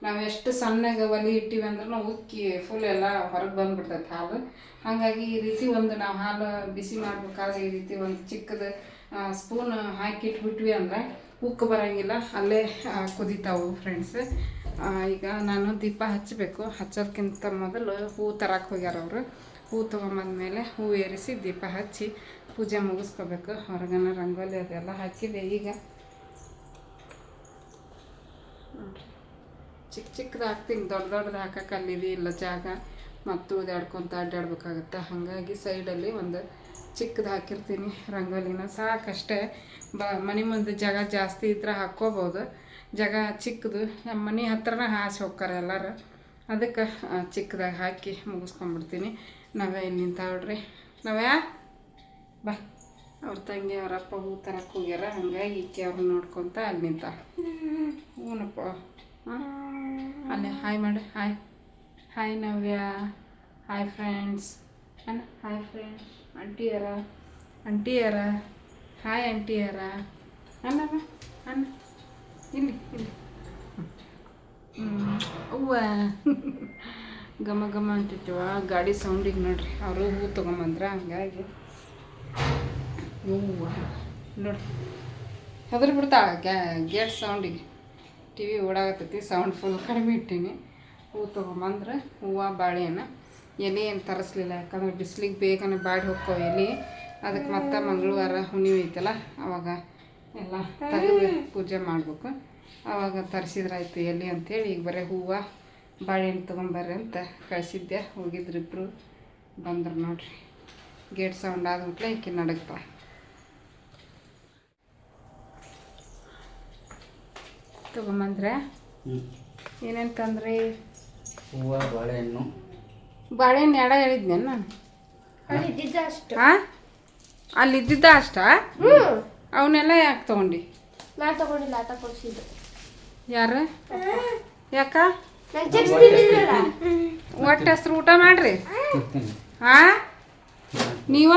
ನಾವು ಎಷ್ಟು ಸಣ್ಣಗೆ ಒಲೆ ಇಟ್ಟಿವಿ ಅಂದ್ರೆ ನಾವು ಉಕ್ಕಿ ಫುಲ್ ಎಲ್ಲ ಹೊರಗೆ ಬಂದುಬಿಡ್ತೈತೆ ಹಾಲು. ಹಾಗಾಗಿ ಈ ರೀತಿ ಒಂದು ನಾವು ಹಾಲು ಬಿಸಿ ಮಾಡ್ಬೇಕಾದ್ರೆ ಈ ರೀತಿ ಒಂದು ಚಿಕ್ಕದು ಸ್ಪೂನ್ ಹಾಕಿಟ್ಬಿಟ್ವಿ ಅಂದ್ರೆ ಉಕ್ಕು ಬರೋಂಗಿಲ್ಲ, ಅಲ್ಲೇ ಕುದಿತಾವು ಫ್ರೆಂಡ್ಸ್. ಈಗ ನಾನು ದೀಪ ಹಚ್ಚಬೇಕು. ಹಚ್ಚೋದಕ್ಕಿಂತ ಮೊದಲು ಹೂವು ತರಕ್ಕೆ ಹೋಗ್ಯಾರ ಅವರು. ಹೂವು ತೊಗೊಂಬಂದ್ಮೇಲೆ ಹೂವು ಏರಿಸಿ ದೀಪ ಹಚ್ಚಿ ಪೂಜೆ ಮುಗಿಸ್ಕೋಬೇಕು. ಹೊರಗನ ರಂಗೋಲಿ ಅದೆಲ್ಲ ಹಾಕಿದೆ. ಈಗ ಚಿಕ್ಕದು ಹಾಕ್ತೀನಿ, ದೊಡ್ಡದು ಹಾಕಕ್ಕೆ ಅಲ್ಲಿದೆ ಇಲ್ಲ ಜಾಗ, ಮತ್ತು ಉದಾಡ್ಕೊತ ಅಡ್ಡಾಡ್ಬೇಕಾಗತ್ತೆ. ಹಾಗಾಗಿ ಸೈಡಲ್ಲಿ ಒಂದು ಚಿಕ್ಕದು ಹಾಕಿರ್ತೀನಿ ರಂಗೋಲಿನ. ಸಾಕಷ್ಟೇ. ಮನೆ ಮುಂದೆ ಜಾಗ ಜಾಸ್ತಿ ಇದ್ರೆ ಹಾಕ್ಕೋಬೋದು. ಜಾಗ ಚಿಕ್ಕದು ಮನೆ ಹತ್ರನ ಹಾಸಿ ಹೋಗ್ತಾರೆ ಎಲ್ಲರೂ. ಅದಕ್ಕೆ ಚಿಕ್ಕದಾಗಿ ಹಾಕಿ ಮುಗಿಸ್ಕೊಂಡ್ಬಿಡ್ತೀನಿ. ನಾವೇ ಇಲ್ಲಿ ನಿಂತಾವ್ರಿ. ನಾವ್ಯಾ ಬಾ, ಅವ್ರ ತಂಗಿ ಅವರಪ್ಪ ಹೂ ತರಕ್ಕೆ ಹೋಗ್ಯಾರ. ಹಂಗಾಗಿ ಈಕೆ ಅವ್ರು ನೋಡ್ಕೊತ ಅಲ್ಲಿ ನಿಂತ. ಹೂನಪ್ಪ. ಅಲ್ಲೇ ಹಾಯ್ ಮಾಡಿ. ಹಾಯ್ ನವ್ಯ. ಹಾಯ್ ಫ್ರೆಂಡ್ಸ್ ಅಣ್ಣ. Hi friends. ಆಂಟಿಯರ ಹಾಯ್ ಆಂಟಿಯರ. ಅಣ್ಣ ಇಲ್ಲಿ ಅವ್ವ ಘಮ ಘಮ ಅಂತಿತ್ತು ಗಾಡಿ ಸೌಂಡಿಗೆ ನೋಡ್ರಿ. ಅವರು ಹೂ ತೊಗೊಂಬಂದ್ರ, ಹಂಗಾಗಿ ಹೂವು ನೋಡ್ರಿ ಹೆದರಿ ಬಿಡ್ತಾಳೆ ಗೇಟ್ ಸೌಂಡಿಗೆ. ಟಿ ವಿ ಓಡಾಗತ್ತೈತಿ, ಸೌಂಡ್ ಫುಲ್ ಕಡಿಮೆ ಇಟ್ಟೀನಿ. ಹೂ ತೊಗೊಂಬಂದ್ರೆ ಹೂವು ಬಾಳೆಹಣ್ಣು ಎಲೆ ಏನು ತರಿಸ್ಲಿಲ್ಲ, ಯಾಕಂದ್ರೆ ಬಿಸಿಲಿಗೆ ಬೇಗನೆ ಬಾಡಿ ಹೋಗ್ತಾವೆ ಎಲೆ. ಅದಕ್ಕೆ ಮತ್ತೆ ಮಂಗಳವಾರ ಹುಣ್ಣಿಮೆ ಐತಲ್ಲ, ಅವಾಗ ಎಲ್ಲ ತೆಗೆದು ಪೂಜೆ ಮಾಡಬೇಕು. ಆವಾಗ ತರಿಸಿದ್ರಾಯ್ತು ಎಲೆ ಅಂಥೇಳಿ. ಈಗ ಬರೀ ಹೂವು ಬಾಳೆಹಣ್ಣು ತೊಗೊಂಬರ್ರಿ ಅಂತ ಕಳಿಸಿದ್ದೆ. ಹೋಗಿದ್ರಿಬ್ರು, ಬಂದ್ರು ನೋಡ್ರಿ. ಗೇಟ್ ಸೌಂಡ್ ಆದ್ಬಿಟ್ಲೆ ಈಕೆ ನಡಗ್ತಾಳೆ. ತೊಗೊಂಬಂದ್ರೆ ಏನೇನು ತಂದ್ರಿ? ಹೂವು, ಬಾಳೆಹಣ್ಣು. ಬಾಳೆಹಣ್ಣು ಎಡ ಹೇಳಿದ್ನೆ ನಾನು. ಅಲ್ಲಿದ್ದಿದ್ದ ಅಷ್ಟ? ಅವನ್ನೆಲ್ಲ ಯಾಕೆ ತೊಗೊಂಡು? ನಾನು ತಗೊಂಡಿಲ್ಲ, ತಗೊಳ್ಸಿದ್ದು. ಯಾರು? ಯಾಕ? ಒಟ್ಟು ಹೆಸ್ರು ಊಟ ಮಾಡ್ರಿ. ಹಾಂ, ನೀವ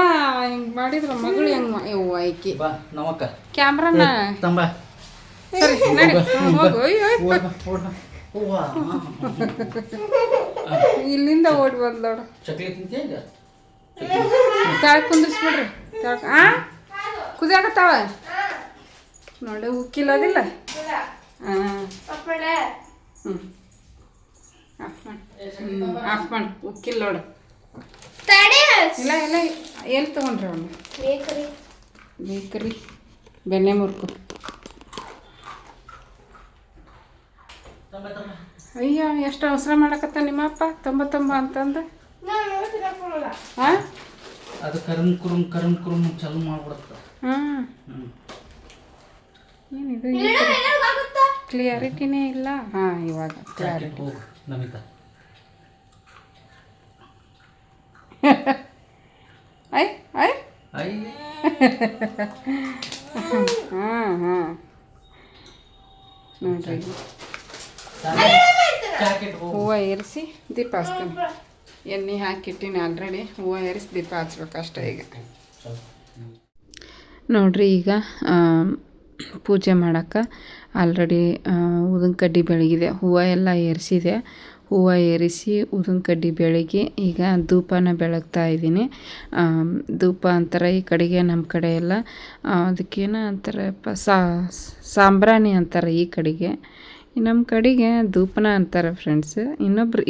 ಹಿಂಗೆ ಮಾಡಿದ್ರ ಮಗಳು ಹೆಂಗೆ ಐಕಿ ಕ್ಯಾಮ್ರಾನ ಸರಿ ನಡಿ ಹೋಗು. ಇಲ್ಲಿಂದ ಓಡಿ ಬಂದೋಡು. ತಾಳ್ ಕುಂದಿಸ್ಬಿಡ್ರಿ. ಕುದಿಯಾಕತ್ತಾವ ನೋಡಿ. ಉಕ್ಕಿಲ್ಲೋದಿಲ್ಲ. ಹಾಂ, ಆಫ್ ಮಾಡಿ. ಉಕ್ಕಿಲ್ಲ ನೋಡು. ಇಲ್ಲ ಇಲ್ಲ, ಎಲ್ಲಿ ತೊಗೊಂಡ್ರಿ ಅವನು? ಬೇಕರಿ ಬೆಣ್ಣೆ ಮುರ್ಕು. ಅಯ್ಯೋ ಎಷ್ಟು ಅವಸರ ಮಾಡಕತ್ತ ನಿಮ್ಮಪ್ಪ ತೊಂಬತ್ತೊಂಬ ಅಂತಂದು. ನಾನು ನೋಡ್ತೀನಿ ಹಾಕೊಳ್ಳಲ್ಲ. ಹಾಂ ಅದು ಕರಂ ಕುರುಮ್ ಚಾಲು ಮಾಡ್ಬಿಡುತ್ತೆ. ಏನಿದು ಏನಾಗುತ್ತಾ? ಕ್ಲಿಯಾರಿಟಿನೇ ಇಲ್ಲ. ಹಾಂ ಇವಾಗ ಕ್ಲಿಯಾರಿಟಿ. ಹೋಗು ನಮಿತಾ. ಐ ಐ ಐ ಹಾಂ ಹಾಂ ನೋಡ್ರಿ ಜಾಕೆಟ್ ಹೋಗು. ಹೂವು ಏರಿಸಿ ದೀಪ ಹಚ್ತೀನಿ. ಎಣ್ಣೆ ಹಾಕಿಟ್ಟಿನಿ ಆಲ್ರೆಡಿ. ಹೂವು ಏರಿಸಿ ದೀಪ ಹಚ್ಬೇಕು ಅಷ್ಟೇ ಈಗ. ನೋಡ್ರಿ ಈಗ ಪೂಜೆ ಮಾಡೋಕ್ಕೆ ಆಲ್ರೆಡಿ ಉದಿನ ಕಡ್ಡಿ ಬೆಳಗಿದೆ. ಹೂವು ಎಲ್ಲ ಏರಿಸಿದೆ. ಹೂವು ಏರಿಸಿ ಉದಿನ ಕಡ್ಡಿ ಬೆಳಗಿ ಈಗ ಧೂಪನ ಬೆಳಗ್ತಾ ಇದ್ದೀನಿ. ಧೂಪ ಅಂತಾರೆ ಈ ಕಡೆಗೆ, ನಮ್ಮ ಕಡೆ ಎಲ್ಲ ಅದಕ್ಕೇನು ಅಂತಾರಪ್ಪ, ಸಾಂಬ್ರಾಣಿ ಅಂತಾರೆ ಈ ಕಡೆಗೆ. ನಮ್ಮ ಕಡೆಗೆ ಧೂಪನ ಅಂತಾರೆ ಫ್ರೆಂಡ್ಸ್.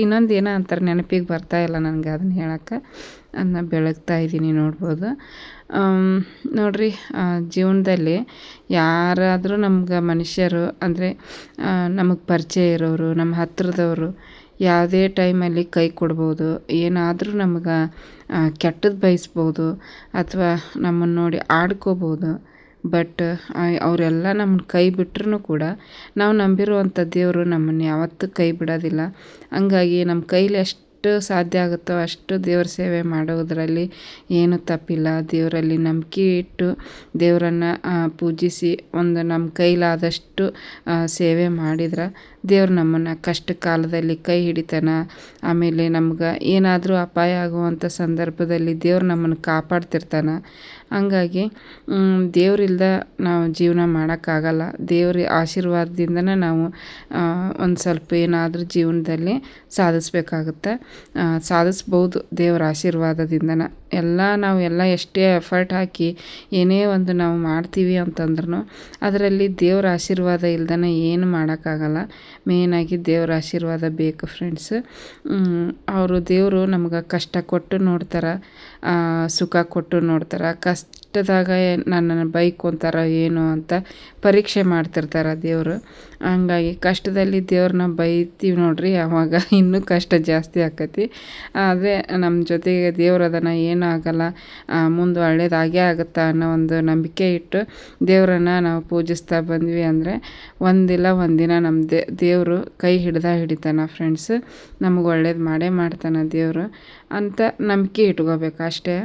ಇನ್ನೊಂದು ಏನೋ ಅಂತಾರೆ, ನೆನಪಿಗೆ ಬರ್ತಾಯಿಲ್ಲ ನನಗೆ ಅದನ್ನ ಹೇಳೋಕ್ಕೆ. ಅದನ್ನ ಬೆಳಗ್ತಾ ಇದ್ದೀನಿ ನೋಡ್ಬೋದು. ನೋಡಿರಿ, ಜೀವನದಲ್ಲಿ ಯಾರಾದರೂ ನಮ್ಗೆ ಮನುಷ್ಯರು ಅಂದರೆ ನಮಗೆ ಪರಿಚಯ ಇರೋರು, ನಮ್ಮ ಹತ್ತಿರದವರು ಯಾವುದೇ ಟೈಮಲ್ಲಿ ಕೈ ಕೊಡ್ಬೋದು. ಏನಾದರೂ ನಮ್ಗೆ ಕೆಟ್ಟದ್ದು ಬಯಸ್ಬೋದು ಅಥವಾ ನಮ್ಮನ್ನು ನೋಡಿ ಆಡ್ಕೋಬೋದು. ಬಟ್ ಅವರೆಲ್ಲ ನಮ್ಮನ್ನ ಕೈ ಬಿಟ್ರೂ ಕೂಡ ನಾವು ನಂಬಿರುವಂಥ ದೇವರು ನಮ್ಮನ್ನು ಯಾವತ್ತೂ ಕೈ ಬಿಡೋದಿಲ್ಲ. ಹಂಗಾಗಿ ನಮ್ಮ ಕೈಲಿ ಎಷ್ಟು ಸಾಧ್ಯ ಆಗುತ್ತೋ ಅಷ್ಟು ದೇವ್ರ ಸೇವೆ ಮಾಡೋದರಲ್ಲಿ ಏನು ತಪ್ಪಿಲ್ಲ. ದೇವರಲ್ಲಿ ನಂಬಿಕೆ ಇಟ್ಟು ದೇವರನ್ನು ಪೂಜಿಸಿ ಒಂದು ನಮ್ಮ ಕೈಲಾದಷ್ಟು ಸೇವೆ ಮಾಡಿದ್ರೆ ದೇವ್ರು ನಮ್ಮನ್ನು ಕಷ್ಟ ಕಾಲದಲ್ಲಿ ಕೈ ಹಿಡಿತಾನ. ಆಮೇಲೆ ನಮ್ಗೆ ಏನಾದರೂ ಅಪಾಯ ಆಗುವಂಥ ಸಂದರ್ಭದಲ್ಲಿ ದೇವ್ರು ನಮ್ಮನ್ನು ಕಾಪಾಡ್ತಿರ್ತಾನೆ. ಹಂಗಾಗಿ ದೇವರಿಲ್ದ ನಾವು ಜೀವನ ಮಾಡೋಕ್ಕಾಗಲ್ಲ. ದೇವ್ರ ಆಶೀರ್ವಾದದಿಂದನೇ ನಾವು ಒಂದು ಸ್ವಲ್ಪ ಏನಾದರೂ ಜೀವನದಲ್ಲಿ ಸಾಧಿಸ್ಬೇಕಾಗುತ್ತೆ. ಸಾಧಿಸ್ಬೋದು ದೇವ್ರ ಆಶೀರ್ವಾದದಿಂದನೇ. ನಾವು ಎಷ್ಟೇ ಎಫರ್ಟ್ ಹಾಕಿ ಏನೇ ಒಂದು ನಾವು ಮಾಡ್ತೀವಿ ಅಂತಂದ್ರೂ ಅದರಲ್ಲಿ ದೇವ್ರ ಆಶೀರ್ವಾದ ಇಲ್ದೇ ಏನು ಮಾಡೋಕ್ಕಾಗಲ್ಲ. ಮೇಯ್ನಾಗಿ ದೇವ್ರ ಆಶೀರ್ವಾದ ಬೇಕು ಫ್ರೆಂಡ್ಸ್. ದೇವರು ನಮ್ಗೆ ಕಷ್ಟ ಕೊಟ್ಟು ನೋಡ್ತಾರೆ, ಸುಖ ಕೊಟ್ಟು ನೋಡ್ತಾರೆ. ಕಷ್ಟದಾಗ ನನ್ನನ್ನು ಬೈಕೊಂತಾರ ಏನು ಅಂತ ಪರೀಕ್ಷೆ ಮಾಡ್ತಿರ್ತಾರೆ ದೇವರು. ಹಂಗಾಗಿ ಕಷ್ಟದಲ್ಲಿ ದೇವ್ರನ್ನ ಬೈತೀವಿ ನೋಡ್ರಿ, ಆವಾಗ ಇನ್ನೂ ಕಷ್ಟ ಜಾಸ್ತಿ ಆಕತಿ. ಆದರೆ ನಮ್ಮ ಜೊತೆಗೆ ದೇವ್ರು ಅದನ್ನು ಏನೂ ಆಗಲ್ಲ, ಮುಂದೆ ಒಳ್ಳೇದಾಗೇ ಆಗುತ್ತಾ ಅನ್ನೋ ಒಂದು ನಂಬಿಕೆ ಇಟ್ಟು ದೇವರನ್ನು ನಾವು ಪೂಜಿಸ್ತಾ ಬಂದ್ವಿ ಅಂದರೆ ಒಂದಿಲ್ಲ ಒಂದಿನ ನಮ್ಮ ದೇವರು ಕೈ ಹಿಡಿತಾನೆ ಫ್ರೆಂಡ್ಸ್. ನಮಗೆ ಒಳ್ಳೇದು ಮಾಡೇ ಮಾಡ್ತಾನೆ ದೇವರು ಅಂತ ನಂಬಿಕೆ ಇಟ್ಕೋಬೇಕು ಅಷ್ಟೇ.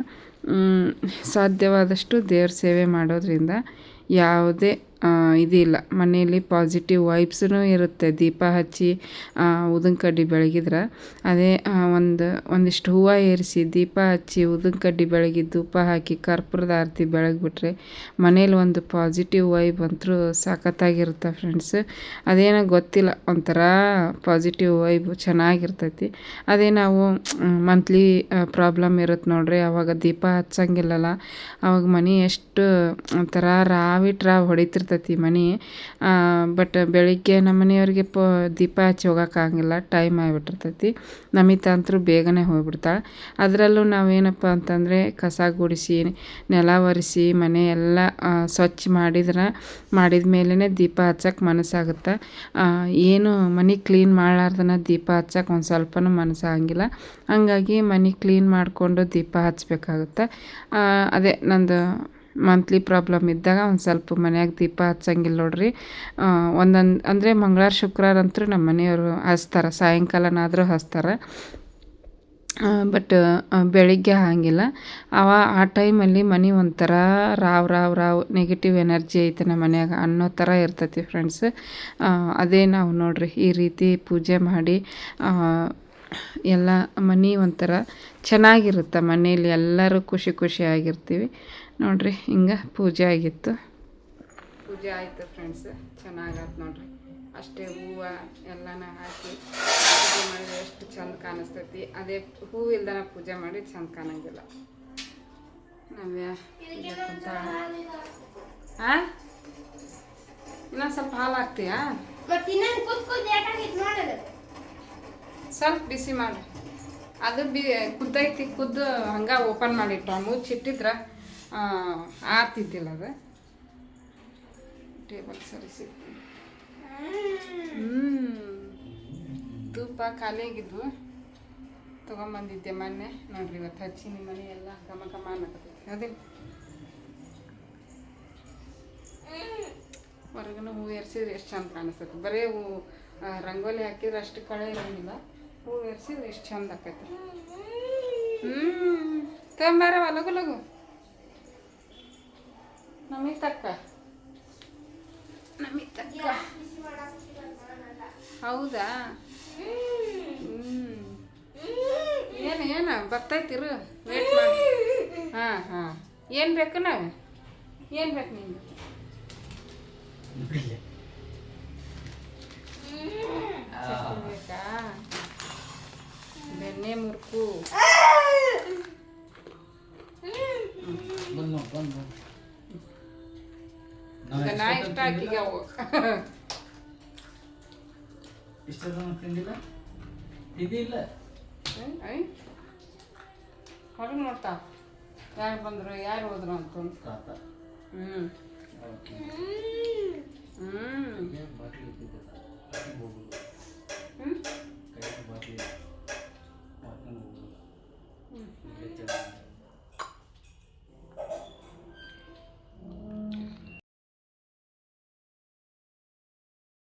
ಸಾಧ್ಯವಾದಷ್ಟು ದೇವ್ರ ಸೇವೆ ಮಾಡೋದ್ರಿಂದ ಯಾವುದೇ ಇದಿಲ್ಲ, ಮನೆಯಲ್ಲಿ ಪಾಸಿಟಿವ್ ವೈಬ್ಸೂ ಇರುತ್ತೆ. ದೀಪ ಹಚ್ಚಿ ಉದಿನ ಕಡ್ಡಿ ಬೆಳಗಿದ್ರೆ ಅದೇ ಒಂದಿಷ್ಟು ಹೂವು ಏರಿಸಿ ದೀಪ ಹಚ್ಚಿ ಉದಿನ ಕಡ್ಡಿ ಬೆಳಗಿ ಧೂಪ ಹಾಕಿ ಕರ್ಪೂರದ ಆರತಿ ಬೆಳಗ್ಬಿಟ್ರೆ ಮನೇಲಿ ಒಂದು ಪಾಸಿಟಿವ್ ವೈಬ್ ಅಂತೂ ಸಖತ್ತಾಗಿರುತ್ತೆ ಫ್ರೆಂಡ್ಸ್. ಅದೇನೋ ಗೊತ್ತಿಲ್ಲ, ಒಂಥರ ಪಾಸಿಟಿವ್ ವೈಬ್ ಚೆನ್ನಾಗಿರ್ತೈತಿ. ಅದೇ ನಾವು ಮಂತ್ಲಿ ಪ್ರಾಬ್ಲಮ್ ಇರುತ್ತೆ ನೋಡ್ರಿ, ಆವಾಗ ದೀಪ ಹಚ್ಚಂಗಿಲ್ಲಲ್ಲ, ಆವಾಗ ಮನೆ ಎಷ್ಟು ಒಂಥರ ರಾವ್ ಹೊಡಿತಿರ್ತೈತಿ ಮನೆ. ಬಟ್ ಬೆಳಿಗ್ಗೆ ನಮ್ಮ ಮನೆಯವ್ರಿಗೆ ದೀಪ ಹಚ್ಚಿ ಹೋಗೋಕ್ಕಾಗಂಗಿಲ್ಲ, ಟೈಮ್ ಆಗಿಬಿಟ್ಟಿರ್ತೈತಿ. ನಮಿತಾ ಅಂತೂ ಬೇಗನೆ ಹೋಗ್ಬಿಡ್ತಾಳೆ. ಅದರಲ್ಲೂ ನಾವೇನಪ್ಪ ಅಂತಂದರೆ ಕಸ ಗುಡಿಸಿ ನೆಲ ಒರೆಸಿ ಮನೆ ಎಲ್ಲ ಸ್ವಚ್ಛ ಮಾಡಿದ ಮೇಲೇ ದೀಪ ಹಚ್ಚಕ್ಕೆ ಮನಸ್ಸಾಗುತ್ತೆ. ಏನು ಮನೆ ಕ್ಲೀನ್ ಮಾಡಲಾರ್ದನ ದೀಪ ಹಚ್ಚಕ್ಕೆ ಒಂದು ಸ್ವಲ್ಪನೂ ಮನಸ್ಸಾಗಂಗಿಲ್ಲ. ಹಂಗಾಗಿ ಮನೆ ಕ್ಲೀನ್ ಮಾಡಿಕೊಂಡು ದೀಪ ಹಚ್ಚಬೇಕಾಗುತ್ತೆ. ಅದೇ ನಂದು ಮಂತ್ಲಿ ಪ್ರಾಬ್ಲಮ್ ಇದ್ದಾಗ ಒಂದು ಸ್ವಲ್ಪ ಮನ್ಯಾಗ ದೀಪ ಹಚ್ಚಂಗಿಲ್ಲ ನೋಡ್ರಿ. ಅಂದರೆ ಮಂಗಳವಾರ ಶುಕ್ರವಾರ ಅಂತೂ ನಮ್ಮ ಮನೆಯವರು ಹಚ್ತಾರೆ, ಸಾಯಂಕಾಲನಾದರೂ ಹಚ್ತಾರೆ. ಬಟ್ ಬೆಳಿಗ್ಗೆ ಹಾಗಿಲ್ಲ. ಆ ಟೈಮಲ್ಲಿ ಮನೆ ಒಂಥರ ರಾವ್ ನೆಗೆಟಿವ್ ಎನರ್ಜಿ ಐತೆ ನಮ್ಮ ಮನ್ಯಾಗ ಅನ್ನೋ ಥರ ಇರ್ತೈತಿ ಫ್ರೆಂಡ್ಸ್. ಅದೇ ನಾವು ನೋಡ್ರಿ ಈ ರೀತಿ ಪೂಜೆ ಮಾಡಿ ಎಲ್ಲ ಮನೆ ಒಂಥರ ಚೆನ್ನಾಗಿರುತ್ತೆ. ಮನೇಲಿ ಎಲ್ಲರೂ ಖುಷಿಯಾಗಿರ್ತೀವಿ ನೋಡ್ರಿ. ಹಿಂಗೆ ಪೂಜೆ ಆಗಿತ್ತು, ಪೂಜೆ ಆಯಿತು ಫ್ರೆಂಡ್ಸ್. ಚೆನ್ನಾಗಾಯ್ತು ನೋಡ್ರಿ. ಅಷ್ಟೇ ಹೂವು ಎಲ್ಲನ ಹಾಕಿ ಪೂಜೆ ಮಾಡಿದ್ರೆ ಎಷ್ಟು ಚಂದ ಕಾಣಿಸ್ತೈತಿ. ಅದೇ ಹೂವು ಇಲ್ದನ ಪೂಜೆ ಮಾಡಿ ಚಂದ ಕಾಣಂಗಿಲ್ಲ. ನವ್ಯ ಇನ್ನೊಂದು ಸ್ವಲ್ಪ ಹಾಲು ಹಾಕ್ತೀಯಾ? ಸ್ವಲ್ಪ ಬಿಸಿ ಮಾಡಿ, ಅದು ಕುದ್ದೈತಿ. ಹಂಗೆ ಓಪನ್ ಮಾಡಿಟ್ರ ಮುಚ್ಚಿಟ್ಟಿದ್ರೆ ಆರ್ತಿದ್ದಿಲ್ಲ. ಅದು ಟೇಬಲ್ ಸರಿಸಿ ಧೂಪ ಖಾಲಿ ಆಗಿದ್ವು ತೊಗೊಂಬಂದಿದ್ದೆ ಮೊನ್ನೆ ನೋಡ್ರಿ ಇವತ್ತು ಹಚ್ಚಿ ನಿಮ್ಮ ಮನೆ ಎಲ್ಲ ಘಮ ಘಮ ಅನ್ನಕತ್ತೈತಿ ಅದೇ ಹೊರಗನ ಹೂವು ಎರ್ಸಿದ್ರೆ ಎಷ್ಟು ಚಂದ ಕಾಣಿಸ್ತೈತಿ ಬರೀ ಹೂವು ರಂಗೋಲಿ ಹಾಕಿದ್ರೆ ಅಷ್ಟು ಕಳೆ ಇರೋಂಗಿಲ್ಲ ಹೂವು ಎರ್ಸಿದ್ರೆ ಎಷ್ಟು ಚಂದ ಆಕೈತಿ ತೊಂಬಾರವ ಲಗು ಲಗು ನಮಗೆ ತಕ್ಕ ಹೌದಾ ಏನು ಬರ್ತೈತಿರು ವೇಟ್ ಮಾಡಿ ಹಾಂ ಏನು ಬೇಕು ನಾವು ಏನು ಬೇಕು ನಿಮ್ಗೆ ಬೇಕಾ ಬೆಣ್ಣೆ ಮುರುಕು ನಾ ಇಷ್ಟ ಆಕಿಗೆ ಅವು ಇಷ್ಟ ತಿಂದಿಲ್ಲ ಇದಿಲ್ಲ ಹೊರಗೆ ನೋಡ್ತಾ ಯಾರು ಬಂದರು ಯಾರು ಹೋದ್ರು ಅಂತ ಹ್ಞೂ ಬಾಟ್ಲಿ